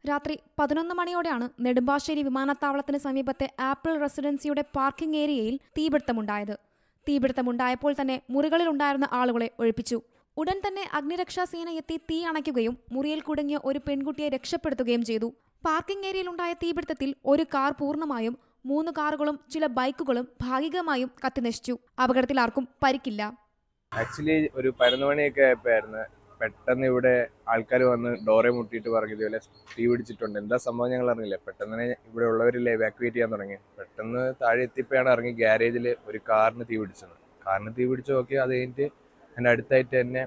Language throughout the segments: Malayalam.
രാത്രി 11 മണിയോടെയാണ് നെടുമ്പാശ്ശേരി വിമാനത്താവളത്തിന് സമീപത്തെ ആപ്പിൾ റെസിഡൻസിയുടെ പാർക്കിംഗ് ഏരിയയിൽ തീപിടുത്തമുണ്ടായത്. തീപിടുത്തമുണ്ടായപ്പോൾ തന്നെ മുറികളിലുണ്ടായിരുന്ന ആളുകളെ ഒഴിപ്പിച്ചു. ഉടൻ തന്നെ അഗ്നിരക്ഷാസേന എത്തി തീ അണയ്ക്കുകയും മുറിയിൽ കുടുങ്ങിയ ഒരു പെൺകുട്ടിയെ രക്ഷപ്പെടുത്തുകയും ചെയ്തു. പാർക്കിംഗ് ഏരിയയിലുണ്ടായ തീപിടുത്തത്തിൽ ഒരു കാർ പൂർണ്ണമായും 3 കാറുകളും ചില ബൈക്കുകളും ഭാഗികമായും കത്തിനശിച്ചു. അപകടത്തിൽ ആർക്കും പരിക്കില്ല. ആക്ച്വലി ഒരു 11 മണിയൊക്കെ ആയപ്പോഴായിരുന്നു പെട്ടെന്ന് ഇവിടെ ആൾക്കാർ വന്ന് ഡോറെ മുട്ടിയിട്ട് പറഞ്ഞു ഇതുപോലെ തീ പിടിച്ചിട്ടുണ്ട്. എന്താ സംഭവം ഞങ്ങൾ അറിഞ്ഞില്ല. പെട്ടെന്ന് തന്നെ ഇവിടെ ഉള്ളവരില്ല എവാക്യുവേറ്റ് ചെയ്യാൻ തുടങ്ങി. പെട്ടെന്ന് താഴെ എത്തിയപ്പോഴാണ് ഇറങ്ങി ഗ്യാരേജിൽ ഒരു കാറിന് തീ പിടിച്ചത്. കാറിന് തീ പിടിച്ച് നോക്കി അത് കഴിഞ്ഞിട്ട് എൻ്റെ അടുത്തായിട്ട് തന്നെ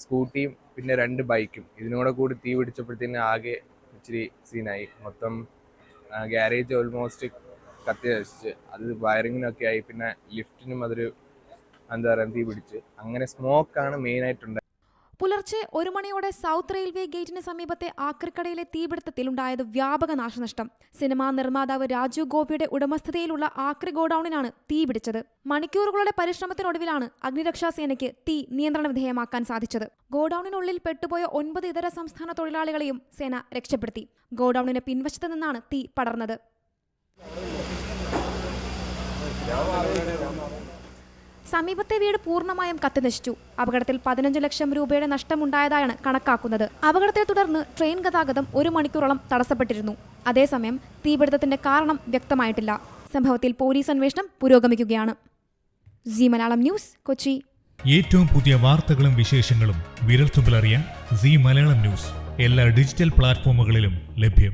സ്കൂട്ടിയും പിന്നെ 2 ബൈക്കും ഇതിനോടെ കൂടി തീ പിടിച്ചപ്പോഴത്തേന് ആകെ ഇച്ചിരി സീനായി. മൊത്തം ഗ്യാരേജ് ഓൾമോസ്റ്റ് കത്തി നശിച്ച്, അത് വയറിങ്ങിനൊക്കെ ആയി. പിന്നെ ലിഫ്റ്റിനും അതൊരു എന്താ പറയുക തീ പിടിച്ച്. അങ്ങനെ സ്മോക്കാണ് മെയിനായിട്ടുണ്ട്. പുലർച്ചെ 1 മണിയോടെ സൗത്ത് റെയിൽവേ ഗേറ്റിന് സമീപത്തെ ആക്രിക്കടയിലെ തീപിടുത്തത്തിൽ ഉണ്ടായത് വ്യാപക നാശനഷ്ടം. സിനിമാ നിർമ്മാതാവ് രാജു ഗോപിയുടെ ഉടമസ്ഥതയിലുള്ള ആക്രി ഗോഡൌണിനാണ് തീ പിടിച്ചത്. മണിക്കൂറുകളുടെ പരിശ്രമത്തിനൊടുവിലാണ് അഗ്നിരക്ഷാസേനയ്ക്ക് തീ നിയന്ത്രണ വിധേയമാക്കാൻ സാധിച്ചത്. ഗോഡൌണിനുള്ളിൽ പെട്ടുപോയ 9 ഇതര സംസ്ഥാന തൊഴിലാളികളെയും സേന രക്ഷപ്പെടുത്തി. ഗോഡൌണിന് പിൻവശത്ത് നിന്നാണ് തീ പടർന്നത്. സമീപത്തെ വീട് പൂർണ്ണമായും കത്തിനശിച്ചു. അപകടത്തിൽ 15 ലക്ഷം രൂപയുടെ നഷ്ടമുണ്ടായതായാണ് കണക്കാക്കുന്നത്. അപകടത്തെ തുടർന്ന് ട്രെയിൻ ഗതാഗതം 1 മണിക്കൂറോളം തടസ്സപ്പെട്ടിരുന്നു. അതേസമയം തീപിടുത്തത്തിന്റെ കാരണം വ്യക്തമായിട്ടില്ല. സംഭവത്തിൽ പോലീസ് അന്വേഷണം പുരോഗമിക്കുകയാണ്. Zee Malayalam news, Kochi. ഏറ്റവും പുതിയ വാർത്തകളും വിശേഷങ്ങളും വിരൽത്തുമ്പിലറിയാൻ സീ മലയാളം ന്യൂസ് എല്ലാ ഡിജിറ്റൽ പ്ലാറ്റ്ഫോമുകളിലും ലഭ്യം.